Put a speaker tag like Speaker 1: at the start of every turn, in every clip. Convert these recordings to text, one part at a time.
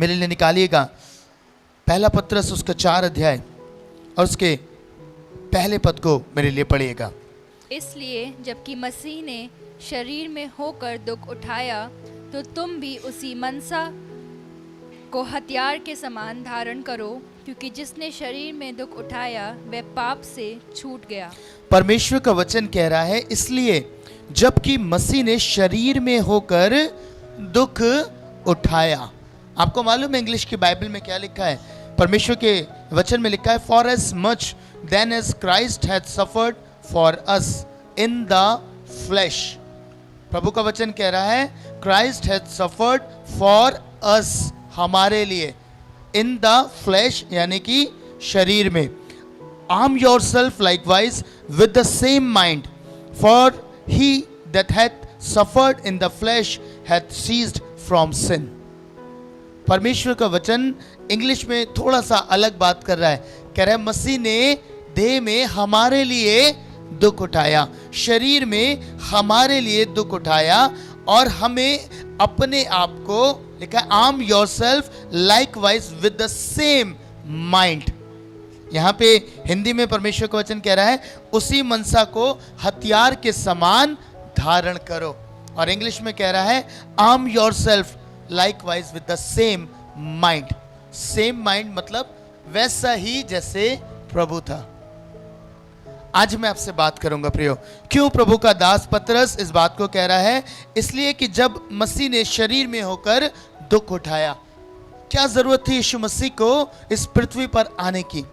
Speaker 1: मेरे लिए निकालिएगा पहला पत्रस उसका 4 अध्याय और उसके पहले पद को मेरे लिए पढ़िएगा।
Speaker 2: इसलिए जबकि मसीह ने शरीर में होकर दुख उठाया, तो तुम भी उसी मनसा को हथियार के समान धारण करो, क्योंकि जिसने शरीर में दुख उठाया वह पाप से छूट गया।
Speaker 1: परमेश्वर का वचन कह रहा है, इसलिए जबकि मसीह ने शरीर में होकर दुख उठाया। आपको मालूम है इंग्लिश की बाइबल में क्या लिखा है? परमेश्वर के वचन में लिखा है, for as much then as Christ had suffered for us in the flesh. प्रभु का वचन कह रहा है, Christ had suffered for us, हमारे लिए, इन द फ्लैश यानी कि शरीर में। Arm yourself likewise with the same mind, for he that hath suffered in the flesh hath ceased from sin. परमेश्वर का वचन इंग्लिश में थोड़ा सा अलग बात कर रहा है। कह रहा है मसीह ने देह में हमारे लिए दुख उठाया, शरीर में हमारे लिए दुख उठाया, और हमें अपने आप को, लिखा है arm yourself likewise with the same mind. यहाँ पे हिंदी में परमेश्वर का वचन कह रहा है, उसी मनसा को हथियार के समान धारण करो, और इंग्लिश में कह रहा है arm yourself likewise with the same mind. Same mind मतलब वैसा ही जैसे प्रभु था। आज मैं आपसे बात करूंगा प्रियो, क्यों प्रभु का दास पतरस इस बात को कह रहा है? इसलिए कि जब मसीह ने शरीर में होकर दुख उठाया, क्या जरूरत थी यीशु मसीह को इस पृथ्वी पर आने की?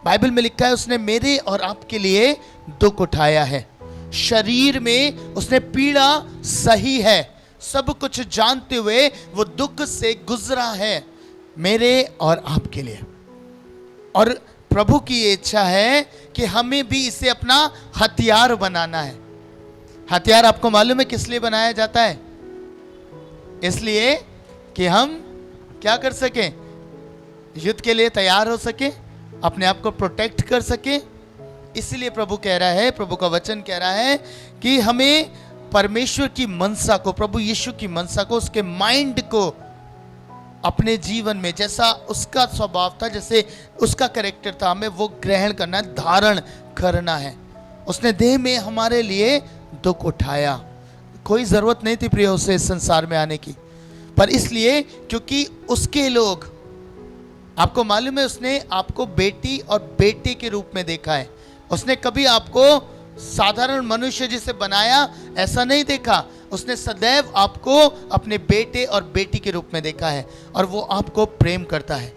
Speaker 1: बाइबल में लिखा है उसने मेरे और आपके लिए दुख उठाया है। शरीर में उसने पीड़ा सही है, सब कुछ जानते हुए वो दुख से गुजरा है मेरे और आपके लिए। और प्रभु की ये इच्छा है कि हमें भी इसे अपना हथियार बनाना है। हथियार आपको मालूम है किस लिए बनाया जाता है? इसलिए कि हम क्या कर सकें? युद्ध के लिए तैयार हो सके, अपने आप को प्रोटेक्ट कर सके। इसलिए प्रभु कह रहा है, प्रभु का वचन कह रहा है कि हमें परमेश्वर की मनसा को, प्रभु यीशु की मनसा को, उसके माइंड को अपने जीवन में, जैसा उसका स्वभाव था, जैसे उसका कैरेक्टर था, हमें वो ग्रहण करना है, धारण करना है। उसने देह में हमारे लिए दुख उठाया। कोई ज़रूरत नहीं थी प्रिय उसे इस संसार में आने की, पर इसलिए क्योंकि उसके लोग, आपको मालूम है उसने आपको बेटी और बेटे के रूप में देखा है। उसने कभी आपको साधारण मनुष्य जिसे बनाया ऐसा नहीं देखा। उसने सदैव आपको अपने बेटे और बेटी के रूप में देखा है, और वो आपको प्रेम करता है।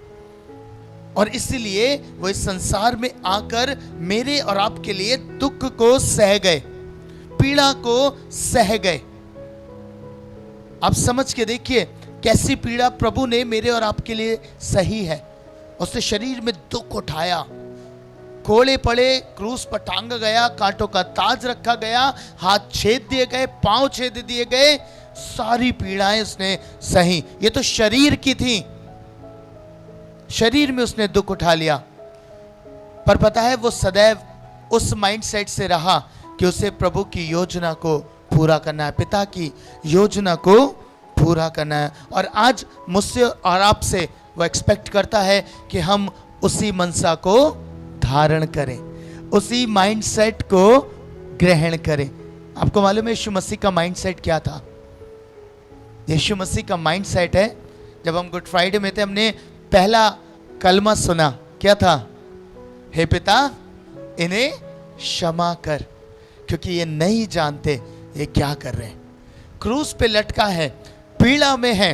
Speaker 1: और इसलिए वो इस संसार में आकर मेरे और आपके लिए दुख को सह गए, पीड़ा को सह गए। आप समझ के देखिए कैसी पीड़ा प्रभु ने मेरे और आपके लिए सही है। उसने शरीर में दुख उठाया, कोड़े पड़े, क्रूस पर टांगा गया, कांटों का ताज रखा गया, हाथ छेद दिए गए, पांव छेद दिए गए, सारी पीड़ाएं उसने सही। ये तो शरीर की थी, शरीर में उसने दुख उठा लिया। पर पता है वो सदैव उस माइंडसेट से रहा कि उसे प्रभु की योजना को पूरा करना है, पिता की योजना को पूरा करना है। और आज मुझसे और आपसे वो एक्सपेक्ट करता है कि हम उसी मनसा को धारण करें, उसी माइंडसेट को ग्रहण करें। आपको मालूम है यीशु मसीह का माइंडसेट क्या था? यीशु मसीह का माइंडसेट है, जब हम गुड फ्राइडे में थे हमने पहला कलमा सुना, क्या था? हे पिता इन्हें क्षमा कर, क्योंकि ये नहीं जानते ये क्या कर रहे हैं। क्रूस पे लटका है, पीड़ा में है,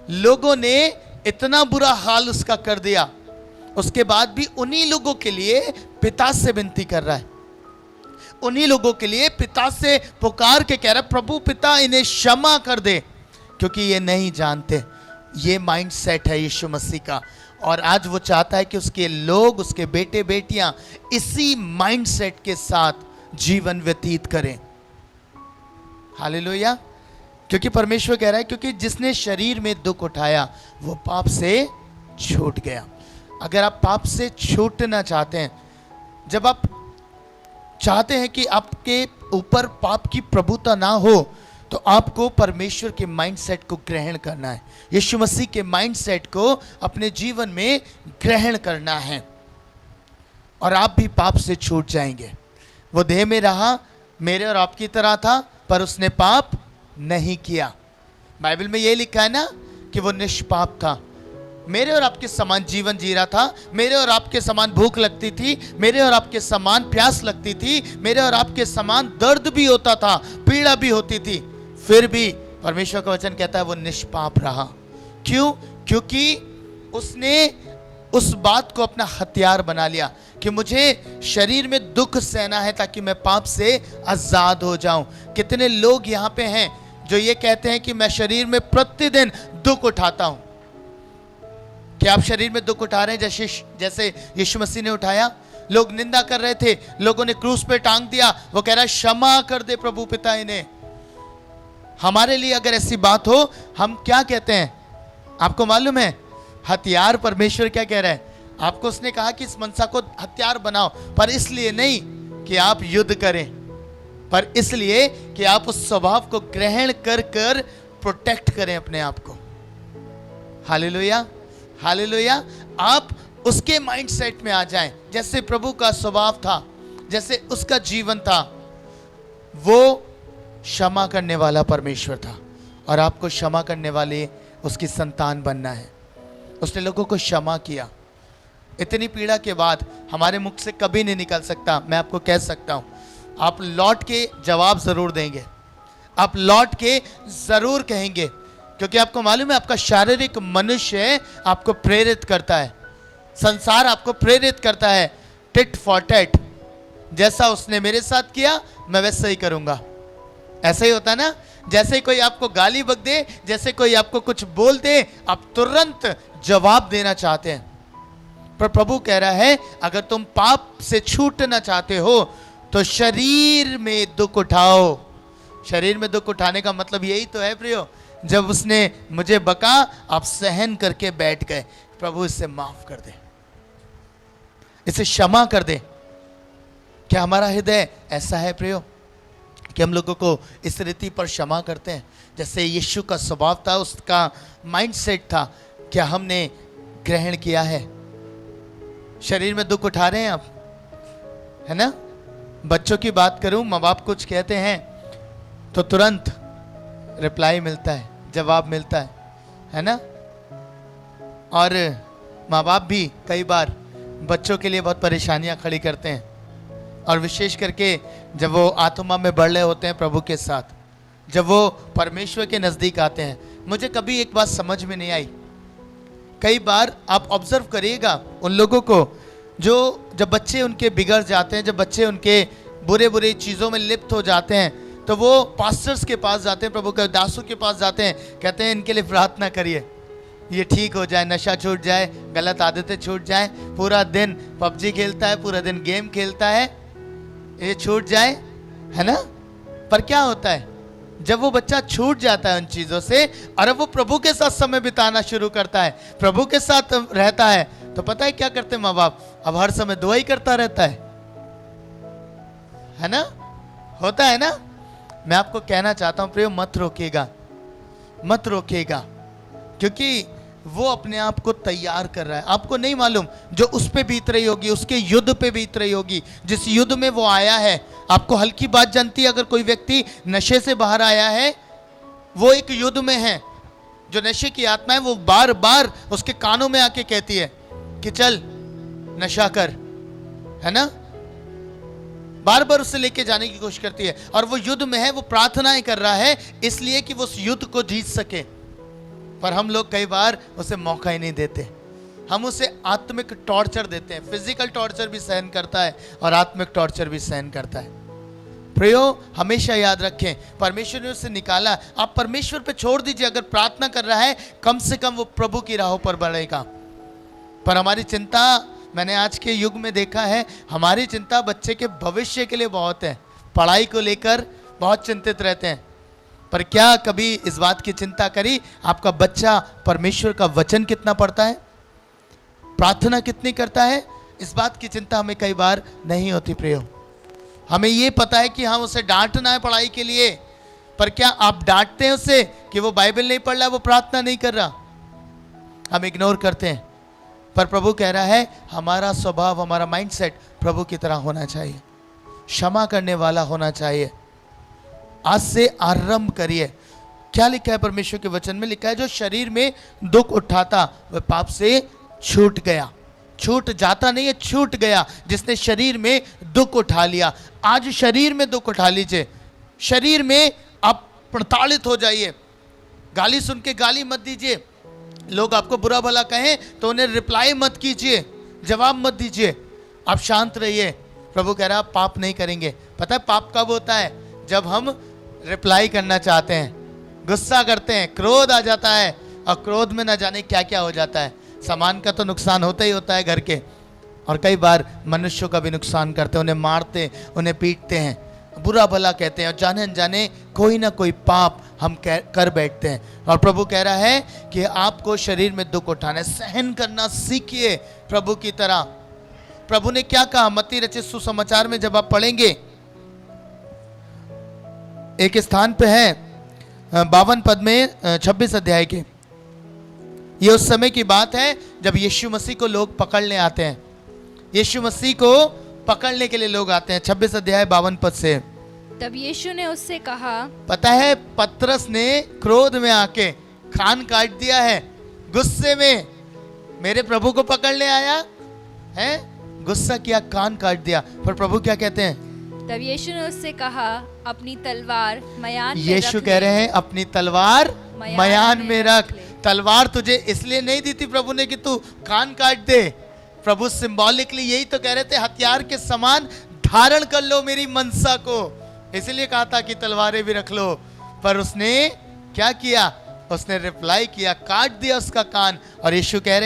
Speaker 1: लोगों ने इतना बुरा हाल उसका कर दिया, उसके बाद भी उन्हीं लोगों के लिए पिता से विनती कर रहा है, उन्हीं लोगों के लिए पिता से पुकार के कह रहा है, प्रभु पिता इन्हें क्षमा कर दे, क्योंकि ये नहीं जानते। ये माइंडसेट है यीशु मसीह का, और आज वो चाहता है कि उसके लोग, उसके बेटे बेटियां इसी माइंडसेट के साथ जीवन व्यतीत करें। हालेलुया। क्योंकि परमेश्वर कह रहा है, क्योंकि जिसने शरीर में दुख उठाया वो पाप से छूट गया। अगर आप पाप से छूटना चाहते हैं, जब आप चाहते हैं कि आपके ऊपर पाप की प्रभुता ना हो, तो आपको परमेश्वर के माइंडसेट को ग्रहण करना है, यीशु मसीह के माइंडसेट को अपने जीवन में ग्रहण करना है, और आप भी पाप से छूट जाएंगे। वो देह में रहा, मेरे और आपकी तरह था, पर उसने पाप नहीं किया। बाइबल में ये लिखा है ना कि वो निष्पाप था, मेरे और आपके समान जीवन जी रहा था, मेरे और आपके समान भूख लगती थी, मेरे और आपके समान प्यास लगती थी, मेरे और आपके समान दर्द भी होता था, पीड़ा भी होती थी, फिर भी परमेश्वर का वचन कहता है वो निष्पाप रहा। क्यों? क्योंकि उसने उस बात को अपना हथियार बना लिया कि मुझे शरीर में दुख सहना है ताकि मैं पाप से आजाद हो जाऊं। कितने लोग यहाँ पे हैं जो ये कहते हैं कि मैं शरीर में प्रतिदिन दुख उठाता हूं। क्या आप शरीर में दुख उठा रहे हैं जैसे यीशु मसीह ने उठाया? लोग निंदा कर रहे थे, लोगों ने क्रूस पे टांग दिया, वो कह रहा है क्षमा कर दे प्रभु पिता इन्हें। हमारे लिए अगर ऐसी बात हो, हम क्या कहते हैं आपको मालूम है? हथियार परमेश्वर क्या कह रहा है आपको? उसने कहा कि इस मनसा को हथियार बनाओ, पर इसलिए नहीं कि आप युद्ध करें, पर इसलिए कि आप उस स्वभाव को ग्रहण कर कर प्रोटेक्ट करें अपने आप को। Hallelujah, hallelujah. आप उसके माइंडसेट में आ जाएं, जैसे प्रभु का स्वभाव था, जैसे उसका जीवन था। वो क्षमा करने वाला परमेश्वर था, और आपको क्षमा करने वाले उसकी संतान बनना है। उसने लोगों को क्षमा किया। इतनी पीड़ा के बाद हमारे मुख से कभी नहीं निकल सकता, मैं आपको कह सकता हूं, आप लौट के जवाब जरूर देंगे, आप लौट के जरूर कहेंगे, क्योंकि आपको मालूम है आपका शारीरिक मनुष्य आपको प्रेरित करता है, संसार आपको प्रेरित करता है टिट फॉर टैट। जैसा उसने मेरे साथ किया मैं वैसा ही करूंगा। ऐसा ही होता ना, जैसे कोई आपको गाली बक दे, जैसे कोई आपको कुछ बोल दे, आप तुरंत जवाब देना चाहते हैं। पर प्रभु कह रहा है अगर तुम पाप से छूटना चाहते हो तो शरीर में दुख उठाओ। शरीर में दुख उठाने का मतलब यही तो है प्रियो, जब उसने मुझे बका आप सहन करके बैठ गए। प्रभु इसे माफ कर दे, इसे क्षमा कर दे। क्या हमारा हृदय ऐसा है प्रियो कि हम लोगों को इस रीति पर क्षमा करते हैं जैसे यीशु का स्वभाव था, उसका माइंडसेट था? क्या हमने ग्रहण किया है? शरीर में दुख उठा रहे हैं आप, है ना? बच्चों की बात करूं, माँ बाप कुछ कहते हैं तो तुरंत रिप्लाई मिलता है, जवाब मिलता है ना? और माँ बाप भी कई बार बच्चों के लिए बहुत परेशानियां खड़ी करते हैं, और विशेष करके जब वो आत्मा में बढ़ रहे होते हैं प्रभु के साथ, जब वो परमेश्वर के नज़दीक आते हैं। मुझे कभी एक बात समझ में नहीं आई, कई बार आप ऑब्जर्व करिएगा उन लोगों को जो जब बच्चे उनके बिगड़ जाते हैं, जब बच्चे उनके बुरे बुरे चीज़ों में लिप्त हो जाते हैं, तो वो पास्टर्स के पास जाते हैं, प्रभु के दासों के पास जाते हैं, कहते हैं इनके लिए प्रार्थना करिए, ये ठीक हो जाए, नशा छूट जाए, गलत आदतें छूट जाए, पूरा दिन पबजी खेलता है, पूरा दिन गेम खेलता है, ये छूट जाए, है ना? पर क्या होता है जब वो बच्चा छूट जाता है उन चीज़ों से और अब वो प्रभु के साथ समय बिताना शुरू करता है, प्रभु के साथ रहता है, तो पता है क्या करते हैं माँ बाप? अब हर समय दुआ ही करता रहता है ना? होता है ना? मैं आपको कहना चाहता हूँ प्रियो, मत रोकिएगा, मत रोकिएगा, क्योंकि वो अपने आप को तैयार कर रहा है। आपको नहीं मालूम जो उस पे बीत रही होगी, उसके युद्ध पे बीत रही होगी, जिस युद्ध में वो आया है। आपको हल्की बात जानती है, अगर कोई व्यक्ति नशे से बाहर आया है, वो एक युद्ध में है। जो नशे की आत्मा है वो बार बार उसके कानों में आके कहती है कि चल नशा कर, है ना? बार बार उसे लेके जाने की कोशिश करती है, और वो युद्ध में है, वो प्रार्थनाएं कर रहा है इसलिए कि वो उस युद्ध को जीत सके। पर हम लोग कई बार उसे मौका ही नहीं देते, हम उसे आत्मिक टॉर्चर देते हैं। फिजिकल टॉर्चर भी सहन करता है और आत्मिक टॉर्चर भी सहन करता है। प्रियो, हमेशा याद रखें, परमेश्वर ने उसे निकाला, आप परमेश्वर पे छोड़ दीजिए। अगर प्रार्थना कर रहा है, कम से कम वो प्रभु की राहों पर बढ़ेगा। पर हमारी चिंता, मैंने आज के युग में देखा है, हमारी चिंता बच्चे के भविष्य के लिए बहुत है, पढ़ाई को लेकर बहुत चिंतित रहते हैं। पर क्या कभी इस बात की चिंता करी आपका बच्चा परमेश्वर का वचन कितना पढ़ता है, प्रार्थना कितनी करता है? इस बात की चिंता हमें कई बार नहीं होती प्रियो। हमें ये पता है कि हम उसे डांटना है पढ़ाई के लिए, पर क्या आप डांटते हैं उसे कि वो बाइबल नहीं पढ़ रहा, वो प्रार्थना नहीं कर रहा? हम इग्नोर करते हैं। पर प्रभु कह रहा है हमारा स्वभाव, हमारा माइंडसेट प्रभु की तरह होना चाहिए, क्षमा करने वाला होना चाहिए। आज से आरंभ करिए। क्या लिखा है परमेश्वर के वचन में? लिखा है जो शरीर में दुख उठाता वह पाप से छूट गया। छूट जाता नहीं है, छूट गया। जिसने शरीर में दुख उठा लिया, आज शरीर में दुख उठा लीजिए। शरीर में आप प्रताड़ित हो जाइए। गाली सुन के गाली मत दीजिए। लोग आपको बुरा भला कहें तो उन्हें रिप्लाई मत कीजिए, जवाब मत दीजिए। आप शांत रहिए। प्रभु कह रहा है पाप नहीं करेंगे। पता है पाप कब होता है? जब हम रिप्लाई करना चाहते हैं, गुस्सा करते हैं, क्रोध आ जाता है। और क्रोध में ना जाने क्या क्या हो जाता है। सामान का तो नुकसान होता ही होता है घर के, और कई बार मनुष्यों का भी नुकसान करते हैं। उन्हें मारते, उन्हें पीटते हैं, बुरा भला कहते हैं, और जाने अनजाने कोई ना कोई पाप हम कर बैठते हैं। और प्रभु कह रहा है कि आपको शरीर में दुख उठाना है, सहन करना सीखिए प्रभु की तरह। प्रभु ने क्या कहा मत्ती रचित सुसमाचार में? जब आप पढ़ेंगे, एक स्थान पे है 52 पद में 26 अध्याय के। ये उस समय की बात है जब यीशु मसीह को लोग पकड़ने आते हैं। यीशु मसीह को पकड़ने के लिए लोग आते हैं। 26 अध्याय 52 पद से।
Speaker 2: तब यीशु ने उससे कहा,
Speaker 1: पता है पतरस ने क्रोध में आके कान काट दिया है, गुस्से में। मेरे प्रभु को पकड़ने आया है, गुस्सा किया, कान काट दिया। पर प्रभु क्या कहते हैं?
Speaker 2: तब यीशु ने उससे कहा, अपनी तलवार मयान में
Speaker 1: यीशु
Speaker 2: रख
Speaker 1: कह
Speaker 2: ले।
Speaker 1: रहे हैं अपनी तलवार मयान में रख।
Speaker 2: ले।
Speaker 1: तलवार तुझे इसलिए नहीं दी थी प्रभु ने कि तू कान काट दे। प्रभु सिंबॉलिकली यही तो कह रहे थे, हथियार के समान धारण कर लो मेरी मनसा को। इसलिए कहा था कि तलवारें भी रख लो। पर उसने क्या किया? उसने रिप्लाई किया, काट दिया उसका कान। और यीशु कह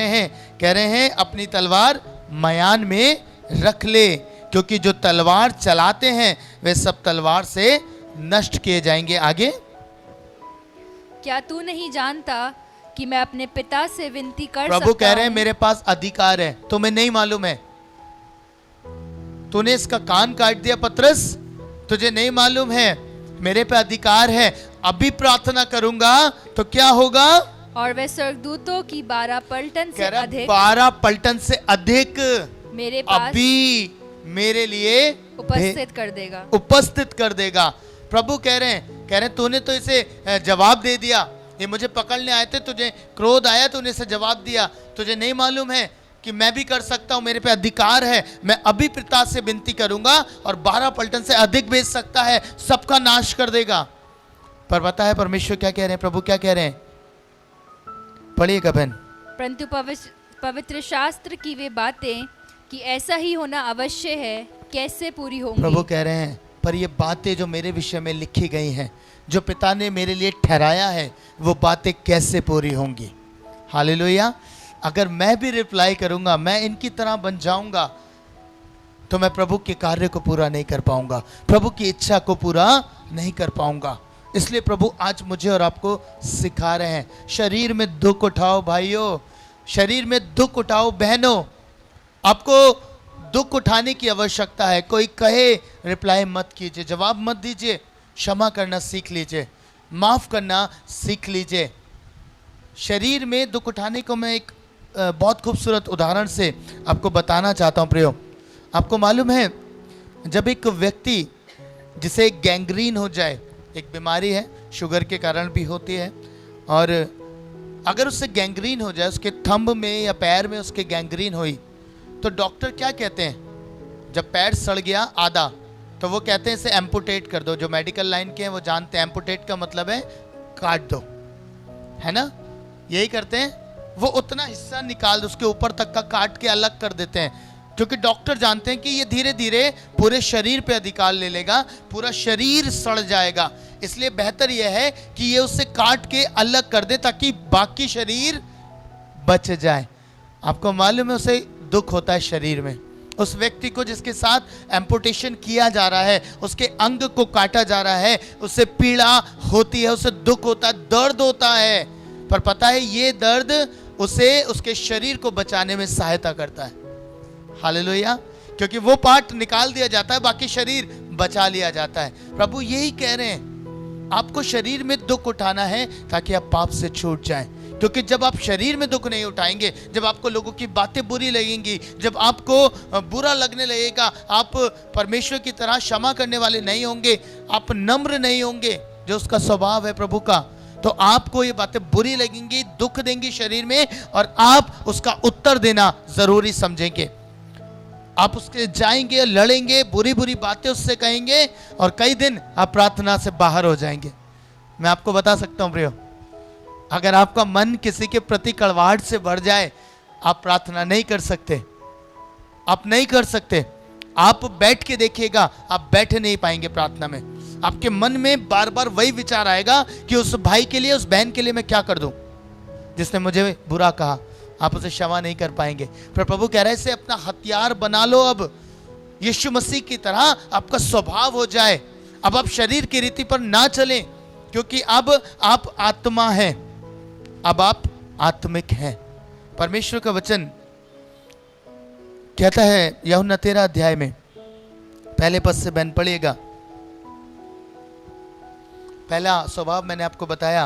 Speaker 1: रहे हैं अपनी तलवार मयान में रख ले, क्योंकि जो तलवार चलाते हैं वे सब तलवार से नष्ट किए जाएंगे। आगे,
Speaker 2: क्या तू नहीं जानता कि मैं अपने पिता से विनती कर
Speaker 1: प्रभु
Speaker 2: सकता
Speaker 1: कह रहे हैं
Speaker 2: हूं?
Speaker 1: मेरे पास अधिकार है, तुम्हें नहीं मालूम है। तूने इसका कान काट दिया पतरस, तुझे नहीं मालूम है, मेरे पे अधिकार है। अभी प्रार्थना करूंगा तो क्या होगा?
Speaker 2: और वह स्वर्गदूतों की 12 पलटन से
Speaker 1: कह रहा
Speaker 2: अधिक
Speaker 1: 12 पलटन से अधिक
Speaker 2: मेरे पास
Speaker 1: अभी मेरे लिए
Speaker 2: उपस्थित कर देगा।
Speaker 1: प्रभु कह रहे हैं तूने तो इसे जवाब दे दिया। ये मुझे पकड़ने आए थे, तुझे क्रोध आया, तूने इसे जवाब दिया। तुझे नहीं मालूम है कि मैं भी कर सकता हूं, मेरे पे अधिकार है। मैं अभी पिता से विनती करूंगा और 12 पलटन से अधिक भेज सकता है, सबका नाश कर देगा। पर पता है परमेश्वर क्या कह रहे हैं? प्रभु क्या कह रहे हैं? पढ़िएगा बहन।
Speaker 2: परंतु पवित्र शास्त्र की वे बातें कि ऐसा ही होना अवश्य है कैसे पूरी होंगी?
Speaker 1: प्रभु कह रहे हैं पर ये बातें जो मेरे विषय में लिखी गई हैं, जो पिता ने मेरे लिए ठहराया है, वो बातें कैसे पूरी होंगी? हालेलुया। अगर मैं भी रिप्लाई करूंगा, मैं इनकी तरह बन जाऊंगा, तो मैं प्रभु के कार्य को पूरा नहीं कर पाऊंगा, प्रभु की इच्छा को पूरा नहीं कर पाऊंगा। इसलिए प्रभु आज मुझे और आपको सिखा रहे हैं, शरीर में दुख उठाओ भाइयों, शरीर में दुख उठाओ बहनों। आपको दुख उठाने की आवश्यकता है। कोई कहे रिप्लाई मत कीजिए, जवाब मत दीजिए। क्षमा करना सीख लीजिए, माफ करना सीख लीजिए। शरीर में दुख उठाने को मैं एक बहुत खूबसूरत उदाहरण से आपको बताना चाहता हूँ प्रियो। आपको मालूम है जब एक व्यक्ति जिसे गैंग्रीन हो जाए, एक बीमारी है, शुगर के कारण भी होती है, और अगर उससे गैंग्रीन हो जाए, उसके थंब में या पैर में उसके गैंग्रीन हुई, तो डॉक्टर क्या कहते हैं? जब पैर सड़ गया आधा, तो वो कहते हैं इसे एम्पुटेट कर दो। जो मेडिकल लाइन के हैं वो जानते हैं एम्पुटेट का मतलब है काट दो, है ना? यही करते हैं, वो उतना हिस्सा निकाल दो, उसके ऊपर तक का काट के अलग कर देते हैं, क्योंकि डॉक्टर जानते हैं कि ये धीरे धीरे पूरे शरीर पे अधिकार ले लेगा, पूरा शरीर सड़ जाएगा। इसलिए बेहतर यह है कि ये उससे काट के अलग कर दे ताकि बाकी शरीर बच जाए। आपको मालूम है उसे दुख होता है शरीर में, उस व्यक्ति को जिसके साथ एम्पुटेशन किया जा रहा है, उसके अंग को काटा जा रहा है, उसे पीड़ा होती है, उसे दुख होता है, दर्द होता है। पर पता है ये दर्द उसे उसके शरीर को बचाने में सहायता करता है। हालेलुया। क्योंकि वो पार्ट निकाल दिया जाता है, बाकी शरीर बचा लिया जाता है। प्रभु यही कह रहे हैं आपको शरीर में दुख उठाना है ताकि आप पाप से छूट जाएं। क्योंकि जब आप शरीर में दुख नहीं उठाएंगे, जब आपको लोगों की बातें बुरी लगेंगी, जब आपको बुरा लगने लगेगा, आप परमेश्वर की तरह क्षमा करने वाले नहीं होंगे, आप नम्र नहीं होंगे जो उसका स्वभाव है प्रभु का, तो आपको ये बातें बुरी लगेंगी, दुख देंगी शरीर में, और आप उसका उत्तर देना जरूरी समझेंगे। आप उसके जाएंगे, लड़ेंगे, बुरी बुरी बातें उससे कहेंगे, और कई दिन आप प्रार्थना से बाहर हो जाएंगे। मैं आपको बता सकता हूं प्रियो, अगर आपका मन किसी के प्रति कड़वाहट से भर जाए, आप प्रार्थना नहीं कर सकते, आप नहीं कर सकते। आप बैठ के देखिएगा, आप बैठ नहीं पाएंगे प्रार्थना में। आपके मन में बार बार वही विचार आएगा कि उस भाई के लिए, उस बहन के लिए मैं क्या कर दूं जिसने मुझे बुरा कहा। आप उसे क्षमा नहीं कर पाएंगे। पर प्रभु कह रहे हैं इसे अपना हथियार बना लो। अब यीशु मसीह की तरह आपका स्वभाव हो जाए। अब आप शरीर की रीति पर ना चलें, क्योंकि अब आप आत्मा हैं, अब आप आत्मिक हैं। परमेश्वर का वचन कहता है यूहन्ना 13 अध्याय में पहले पद से बहन पढ़िएगा। पहला स्वभाव मैंने आपको बताया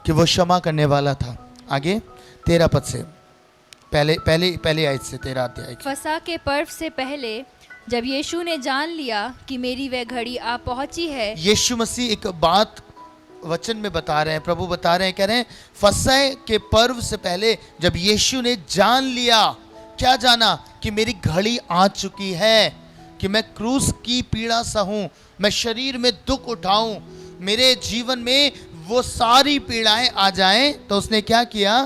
Speaker 1: कि वो क्षमा करने वाला था। आगे 13 पद से, पहले आयत से 13 अध्याय।
Speaker 2: फसह के पर्व से पहले जब यीशु ने जान लिया कि मेरी वह घड़ी आ पहुंची है।
Speaker 1: यीशु मसीह एक बात वचन में बता रहे हैं, प्रभु बता रहे हैं, कह रहे हैं फसह के पर्व से पहले जब यीशु ने जान लिया, क्या जाना? कि मेरी घड़ी आ चुकी है कि मैं क्रूस की पीड़ा सहूं, मैं शरीर में दुख उठाऊं, मेरे जीवन में वो सारी पीड़ाएं आ जाएं। तो उसने क्या किया?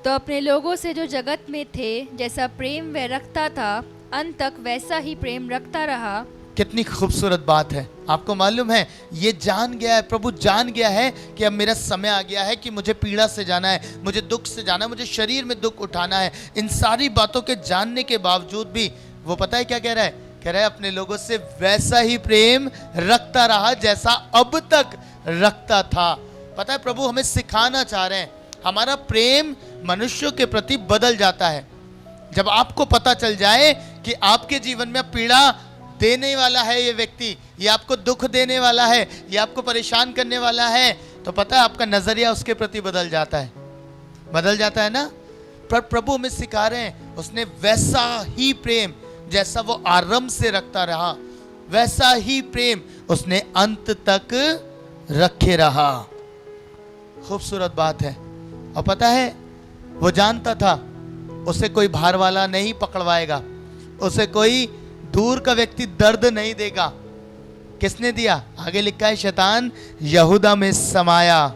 Speaker 2: तो अपने लोगों से जो जगत में थे जैसा प्रेम वह रखता था, अंत तक वैसा ही प्रेम रखता रहा।
Speaker 1: कितनी खूबसूरत बात है। आपको मालूम है, ये जान गया है, प्रभु जान गया है कि अब मेरा समय आ गया है कि मुझे पीड़ा से जाना है, मुझे दुख से जाना है, मुझे शरीर में दुख उठाना है। इन सारी बातों के जानने के बावजूद भी वो पता है क्या कह रहा है? कह रहा है अपने लोगों से वैसा ही प्रेम रखता रहा जैसा अब तक रखता था। पता है प्रभु हमें सिखाना चाह रहे हैं, हमारा प्रेम मनुष्यों के प्रति बदल जाता है। जब आपको पता चल जाए कि आपके जीवन में पीड़ा देने वाला है ये व्यक्ति, ये आपको दुख देने वाला है, ये आपको परेशान करने वाला है, तो पता है आपका नजरिया उसके प्रति बदल जाता है ना। पर प्रभु हमें सिखा रहे हैं उसने वैसा ही प्रेम जैसा वो आरंभ से रखता रहा, वैसा ही प्रेम उसने अंत तक रखे रहा। खूबसूरत बात है। और पता है वो जानता था उसे कोई बाहर वाला नहीं पकड़वाएगा, उसे कोई दूर का व्यक्ति दर्द नहीं देगा। किसने दिया? आगे लिखा है शैतान यहूदा में समाया।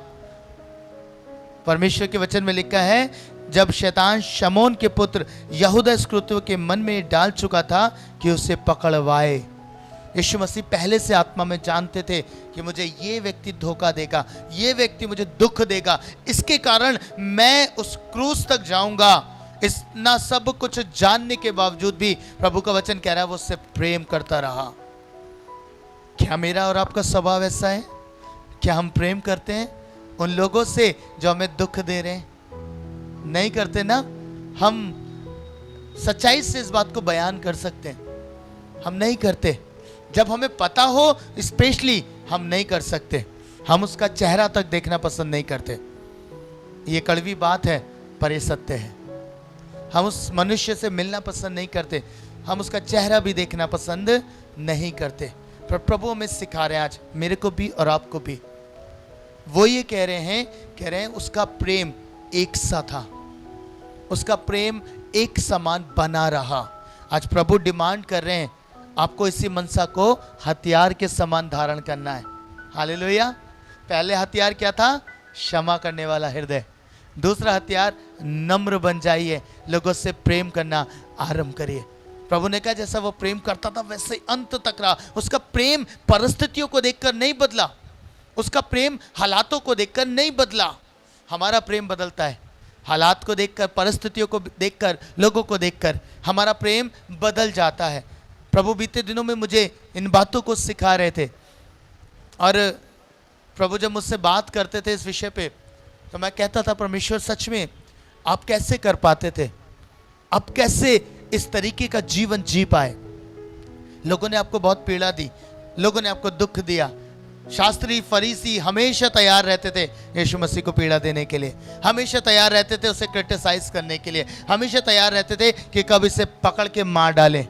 Speaker 1: परमेश्वर के वचन में लिखा है जब शैतान शमौन के पुत्र यहूदा इस्करियोती के मन में डाल चुका था कि उसे पकड़वाए। यीशु मसीह पहले से आत्मा में जानते थे कि मुझे ये व्यक्ति धोखा देगा, ये व्यक्ति मुझे दुख देगा, इसके कारण मैं उस क्रूस तक जाऊंगा। इतना सब कुछ जानने के बावजूद भी प्रभु का वचन कह रहा है वो उससे प्रेम करता रहा। क्या मेरा और आपका स्वभाव ऐसा है? क्या हम प्रेम करते हैं उन लोगों से जो हमें दुख दे रहे हैं? नहीं करते ना। हम सच्चाई से इस बात को बयान कर सकते हैं, हम नहीं करते। जब हमें पता हो स्पेशली हम नहीं कर सकते। हम उसका चेहरा तक देखना पसंद नहीं करते। ये कड़वी बात है पर ये सत्य है। हम उस मनुष्य से मिलना पसंद नहीं करते, हम उसका चेहरा भी देखना पसंद नहीं करते। पर प्रभु हमें सिखा रहे हैं आज, मेरे को भी और आपको भी। वो ये कह रहे हैं उसका प्रेम एक सा था, उसका प्रेम एक समान बना रहा। आज प्रभु डिमांड कर रहे हैं आपको इसी मनसा को हथियार के समान धारण करना है। हालेलुया। पहले हथियार क्या था? क्षमा करने वाला हृदय। दूसरा हथियार नम्र बन जाइए, लोगों से प्रेम करना आरंभ करिए। प्रभु ने कहा जैसा वो प्रेम करता था वैसे अंत तक रहा। उसका प्रेम परिस्थितियों को देखकर नहीं बदला, उसका प्रेम हालातों को देखकर नहीं बदला। हमारा प्रेम बदलता है, हालात को देखकर, परिस्थितियों को देखकर, लोगों को देखकर हमारा प्रेम बदल जाता है। प्रभु बीते दिनों में मुझे इन बातों को सिखा रहे थे, और प्रभु जब मुझसे बात करते थे इस विषय पे तो मैं कहता था परमेश्वर सच में आप कैसे कर पाते थे? आप कैसे इस तरीके का जीवन जी पाए? लोगों ने आपको बहुत पीड़ा दी, लोगों ने आपको दुख दिया, शास्त्री फरीसी हमेशा तैयार रहते थे यीशु मसीह को पीड़ा देने के लिए, हमेशा तैयार रहते थे उसे क्रिटिसाइज करने के लिए, हमेशा तैयार रहते थे कि कब इसे पकड़ के मार डालें।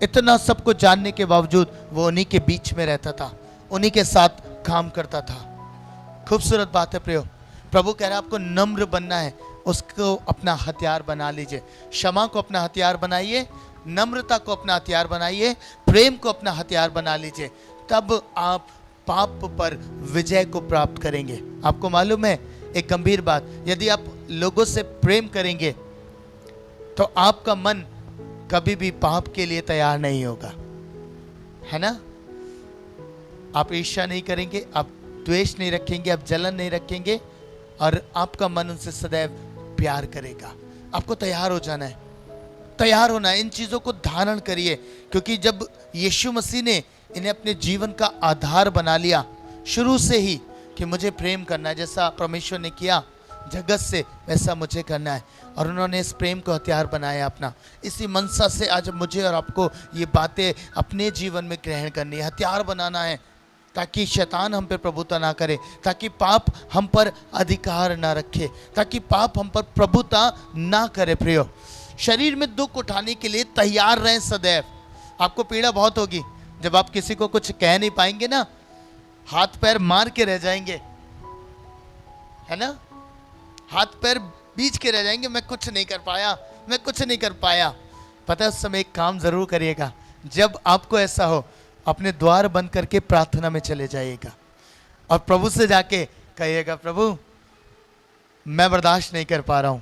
Speaker 1: इतना सब कुछ जानने के बावजूद वो उन्हीं के बीच में रहता था, उन्हीं के साथ काम करता था। खूबसूरत बात है प्रियो, प्रभु कह रहा है आपको नम्र बनना है, उसको अपना हथियार बना लीजिए। क्षमा को अपना हथियार बनाइए, नम्रता को अपना हथियार बनाइए, प्रेम को अपना हथियार बना लीजिए, तब आप पाप पर विजय को प्राप्त करेंगे। आपको मालूम है एक गंभीर बात, यदि आप लोगों से प्रेम करेंगे तो आपका मन कभी भी पाप के लिए तैयार नहीं होगा, है ना। आप ईर्ष्या नहीं करेंगे, आप द्वेष नहीं रखेंगे, आप जलन नहीं रखेंगे, और आपका मन उनसे सदैव प्यार करेगा। आपको तैयार हो जाना है, तैयार होना है, इन चीज़ों को धारण करिए, क्योंकि जब यीशु मसीह ने इन्हें अपने जीवन का आधार बना लिया शुरू से ही कि मुझे प्रेम करना है, जैसा परमेश्वर ने किया जगत से वैसा मुझे करना है, और उन्होंने इस प्रेम को हथियार बनाया अपना। इसी मनसा से आज मुझे और आपको ये बातें अपने जीवन में ग्रहण करनी है, हथियार बनाना है, ताकि शैतान हम पे प्रभुता ना करे, ताकि पाप हम पर अधिकार ना रखे, ताकि पाप हम पर प्रभुता ना करे। प्रियो, शरीर में दुख उठाने के लिए तैयार रहें सदैव। आपको पीड़ा बहुत होगी जब आप किसी को कुछ कह नहीं पाएंगे ना, हाथ पैर मार के रह जाएंगे, है ना, हाथ पैर बीच के रह जाएंगे, मैं कुछ नहीं कर पाया, मैं कुछ नहीं कर पाया। पता है उस समय एक काम जरूर करिएगा, जब आपको ऐसा हो अपने द्वार बंद करके प्रार्थना में चले जाइएगा और प्रभु से जाके कहिएगा, प्रभु मैं बर्दाश्त नहीं कर पा रहा हूँ,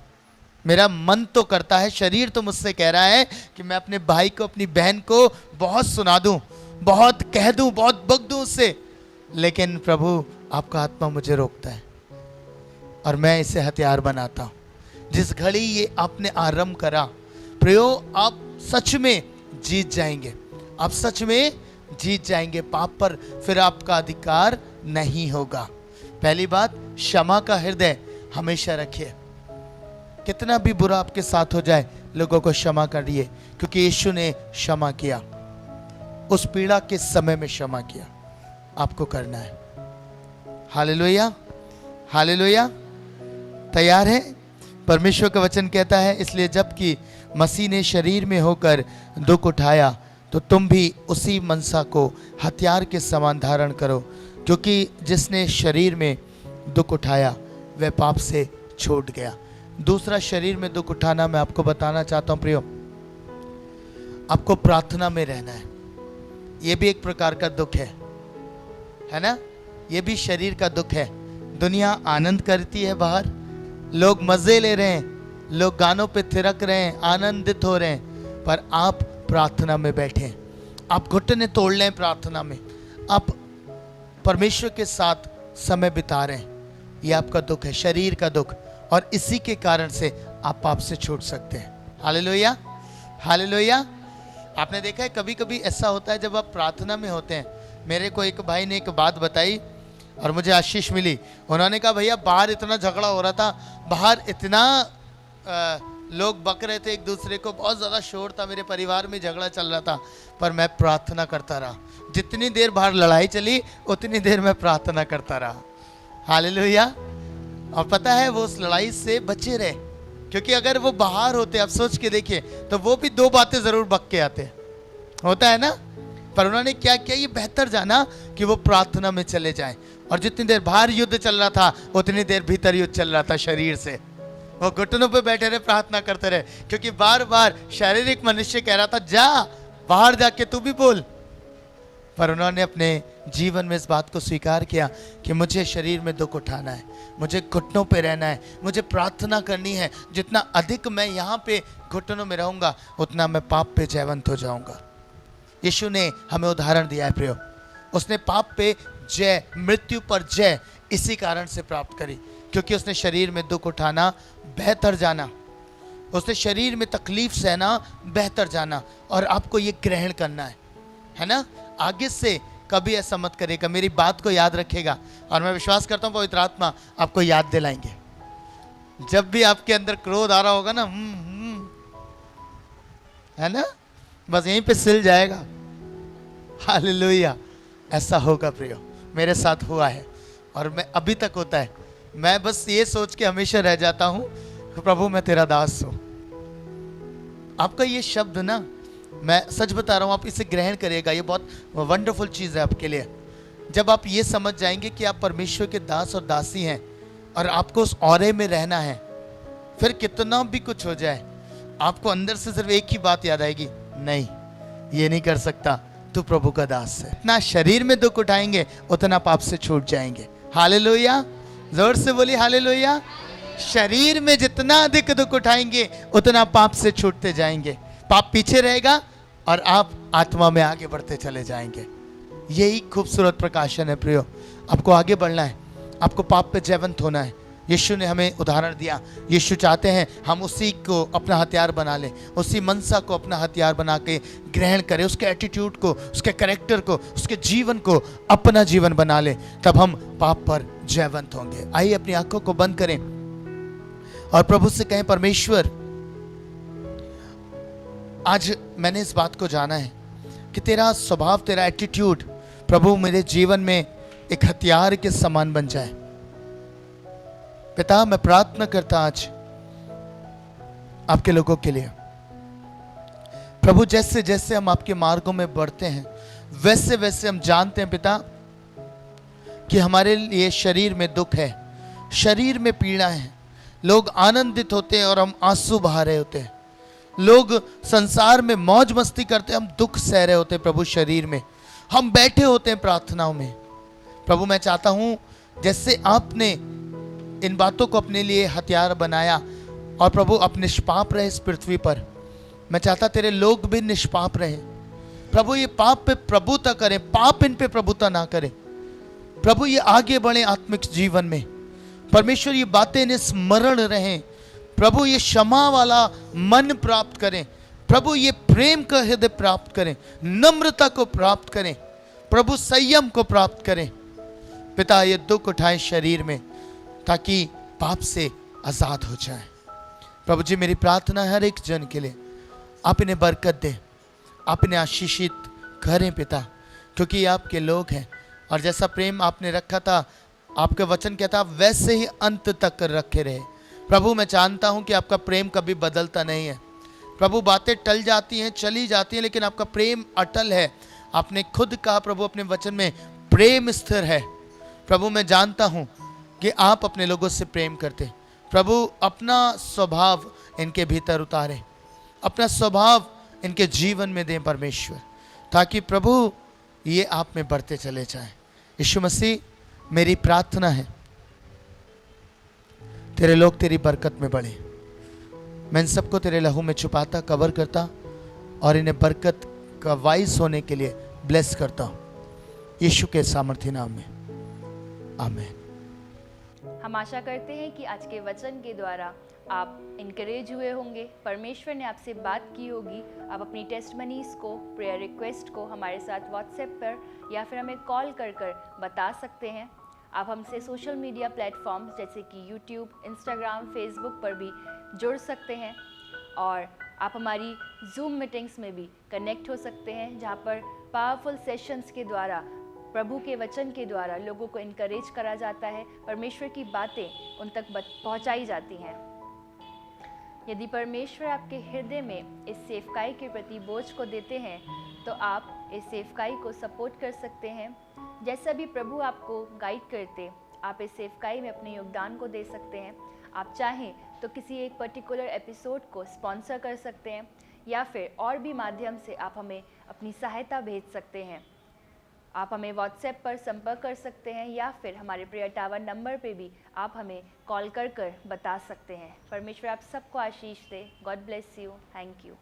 Speaker 1: मेरा मन तो करता है, शरीर तो मुझसे कह रहा है कि मैं अपने भाई को अपनी बहन को बहुत सुना दूं, बहुत कह दूं, बहुत बक दूं उससे, लेकिन प्रभु आपका आत्मा मुझे रोकता है और मैं इसे हथियार बनाता हूं। जिस घड़ी ये आपने आरंभ करा प्रियो, आप सच में जीत जाएंगे, आप सच में जीत जाएंगे, पाप पर फिर आपका अधिकार नहीं होगा। पहली बात, क्षमा का हृदय हमेशा रखिए। कितना भी बुरा आपके साथ हो जाए, लोगों को क्षमा करिए, क्योंकि यीशु ने क्षमा किया, उस पीड़ा के समय में क्षमा किया, आपको करना है। Hallelujah, hallelujah. तैयार है? परमेश्वर का वचन कहता है, इसलिए जबकि मसीह ने शरीर में होकर दुख उठाया तो तुम भी उसी मनसा को हथियार के समान धारण करो, क्योंकि जिसने शरीर में दुख उठाया वह पाप से छूट गया। दूसरा, शरीर में दुख उठाना मैं आपको बताना चाहता हूं प्रियो, आपको प्रार्थना में रहना है। यह भी एक प्रकार का दुख है ना, यह भी शरीर का दुख है। दुनिया आनंद करती है, बाहर लोग मजे ले रहे हैं, लोग गानों पे थिरक रहे हैं, आनंदित हो रहे हैं, पर आप प्रार्थना में बैठे, आप घुटने तोड़ लें प्रार्थना में, आप परमेश्वर के साथ समय बिता रहे हैं। यह आपका दुख है, शरीर का दुख, और इसी के कारण से आप पाप से छूट सकते हैं। Hallelujah, hallelujah. आपने देखा है कभी कभी ऐसा होता है जब आप प्रार्थना में होते हैं। मेरे को एक भाई ने एक बात बताई और मुझे आशीष मिली। उन्होंने कहा, भैया बाहर इतना झगड़ा हो रहा था, बाहर इतना लोग बक रहे थे एक दूसरे को, बहुत ज़्यादा शोर था, मेरे परिवार में झगड़ा चल रहा था, पर मैं प्रार्थना करता रहा। जितनी देर बाहर लड़ाई चली उतनी देर मैं प्रार्थना करता रहा। हालेलुया। और पता है वो उस लड़ाई से बचे रहे, क्योंकि अगर वो बाहर होते, आप सोच के देखिए, तो वो भी दो बातें जरूर बक के आते, होता है ना। पर उन्होंने क्या किया, ये बेहतर जाना कि वो प्रार्थना में चले जाएं, और जितनी देर बाहर युद्ध चल रहा था उतनी देर भीतर युद्ध चल रहा था शरीर से। वो घुटनों पे बैठे रहे, प्रार्थना करते रहे, क्योंकि बार बार शारीरिक मनुष्य कह रहा था, जा बाहर जाके तू भी बोल। पर उन्होंने अपने जीवन में इस बात को स्वीकार किया कि मुझे शरीर में दुख उठाना है, मुझे घुटनों पे रहना है, मुझे प्रार्थना करनी है। जितना अधिक मैं यहाँ पे घुटनों में रहूँगा उतना मैं पाप पे जयवंत हो जाऊँगा। यीशु ने हमें उदाहरण दिया है प्रियो, उसने पाप पे जय, मृत्यु पर जय इसी कारण से प्राप्त करी, क्योंकि उसने शरीर में दुख उठाना बेहतर जाना, उसने शरीर में तकलीफ सहना बेहतर जाना, और आपको ये ग्रहण करना है ना। आगे से कभी ऐसा मत करेगा, मेरी बात को याद रखेगा, और मैं विश्वास करता हूँ पवित्र आत्मा आपको याद दिलाएंगे। जब भी आपके अंदर क्रोध आ रहा होगा ना, है ना, बस यहीं पे सिल जाएगा। हालेलुया, ऐसा होगा प्रियो। मेरे साथ हुआ है और मैं अभी तक होता है। मैं बस ये सोच के हमेशा रह जाता हूँ, प्रभु मैं तेरा दास हूँ। आपका ये शब्द ना, मैं सच बता रहा हूँ, आप इसे ग्रहण करिएगा, ये बहुत वंडरफुल चीज़ है आपके लिए। जब आप ये समझ जाएंगे कि आप परमेश्वर के दास और दासी हैं और आपको उस औरे में रहना है, फिर कितना भी कुछ हो जाए आपको अंदर से सिर्फ एक ही बात याद आएगी, नहीं ये नहीं कर सकता, तू प्रभु का दास है। इतना शरीर में दुख उठाएंगे उतना पाप से छूट जाएंगे। हालेलुया, जोर से बोलिए हालेलुया। शरीर में जितना अधिक दुख उठाएंगे उतना पाप से छूटते जाएंगे, पाप पीछे रहेगा और आप आत्मा में आगे बढ़ते चले जाएंगे। यही खूबसूरत प्रकाशन है प्रियो। आपको आगे बढ़ना है, आपको पाप पे जयवंत होना है। यीशु ने हमें उदाहरण दिया, यीशु चाहते हैं हम उसी को अपना हथियार बना लें, उसी मनसा को अपना हथियार बना के ग्रहण करें, उसके एटीट्यूड को, उसके कैरेक्टर को, उसके जीवन को अपना जीवन बना लें, तब हम पाप पर जयवंत होंगे। आइए अपनी आंखों को बंद करें और प्रभु से कहें, परमेश्वर आज मैंने इस बात को जाना है कि तेरा स्वभाव, तेरा एटीट्यूड प्रभु मेरे जीवन में एक हथियार के समान बन जाए। पिता मैं प्रार्थना करता आज आपके लोगों के लिए, प्रभु जैसे जैसे हम आपके मार्गों में बढ़ते हैं वैसे वैसे हम जानते हैं पिता कि हमारे लिए शरीर में दुख है, शरीर में पीड़ा है। लोग आनंदित होते हैं और हम आंसू बहा रहे होते हैं, लोग संसार में मौज मस्ती करते हैं, हम दुख सह रहे होते हैं। प्रभु शरीर में हम बैठे होते हैं प्रार्थनाओं में। प्रभु मैं चाहता हूं जैसे आपने इन बातों को अपने लिए हथियार बनाया और प्रभु आप निष्पाप रहे इस पृथ्वी पर, मैं चाहता तेरे लोग भी निष्पाप रहे। प्रभु ये पाप पे प्रभुता करें, पाप इन पे प्रभुता ना करें। प्रभु ये आगे बढ़े आत्मिक जीवन में। परमेश्वर ये बातें इन्हें स्मरण रहें। प्रभु ये क्षमा वाला मन प्राप्त करें। प्रभु ये प्रेम का हृदय प्राप्त करें, नम्रता को प्राप्त करें, प्रभु संयम को प्राप्त करें। पिता ये दुख उठाएं शरीर में ताकि पाप से आजाद हो जाए। प्रभु जी मेरी प्रार्थना है हर एक जन के लिए, आप इन्हें बरकत दें, आप इन्हें आशीषित करें पिता, क्योंकि ये आपके लोग हैं और जैसा प्रेम आपने रखा था, आपका वचन कहता वैसे ही अंत तक रखे रहे। प्रभु मैं जानता हूं कि आपका प्रेम कभी बदलता नहीं है। प्रभु बातें टल जाती हैं, चली जाती हैं, लेकिन आपका प्रेम अटल है। आपने खुद कहा प्रभु अपने वचन में, प्रेम स्थिर है। प्रभु मैं जानता हूं कि आप अपने लोगों से प्रेम करते। प्रभु अपना स्वभाव इनके भीतर उतारें, अपना स्वभाव इनके जीवन में दें परमेश्वर, ताकि प्रभु ये आप में बढ़ते चले जाएं। यीशु मसीह मेरी प्रार्थना है तेरे लोग तेरी बरकत में बढ़े। मैं इन सबको तेरे लहू में छुपाता, कवर करता और इन्हें बरकत का वाइस होने के लिए ब्लेस करता हूँ यीशु के सामर्थ्य नाम में, आमीन।
Speaker 2: हम आशा करते हैं कि आज के वचन के द्वारा आप इनकरेज हुए होंगे, परमेश्वर ने आपसे बात की होगी। आप अपनी टेस्टमनीज को, प्रेयर रिक्वेस्ट को हमारे साथ व्हाट्सएप पर या फिर हमें कॉल कर कर बता सकते हैं। आप हमसे सोशल मीडिया प्लेटफॉर्म्स जैसे कि यूट्यूब, इंस्टाग्राम, फेसबुक पर भी जुड़ सकते हैं और आप हमारी जूम मीटिंग्स में भी कनेक्ट हो सकते हैं, जहाँ पर पावरफुल सेशंस के द्वारा, प्रभु के वचन के द्वारा लोगों को इनकरेज करा जाता है, परमेश्वर की बातें उन तक पहुँचाई जाती हैं। यदि परमेश्वर आपके हृदय में इस सेवकाई के प्रति बोझ को देते हैं तो आप इस सेवकाई को सपोर्ट कर सकते हैं। जैसा भी प्रभु आपको गाइड करते, आप इस सेवकाई में अपने योगदान को दे सकते हैं। आप चाहें तो किसी एक पर्टिकुलर एपिसोड को स्पॉन्सर कर सकते हैं या फिर और भी माध्यम से आप हमें अपनी सहायता भेज सकते हैं। आप हमें व्हाट्सएप पर संपर्क कर सकते हैं या फिर हमारे प्रेयर टावर नंबर पे भी आप हमें कॉल कर कर बता सकते हैं। परमेश्वर आप सबको आशीष दे। God bless you. Thank you.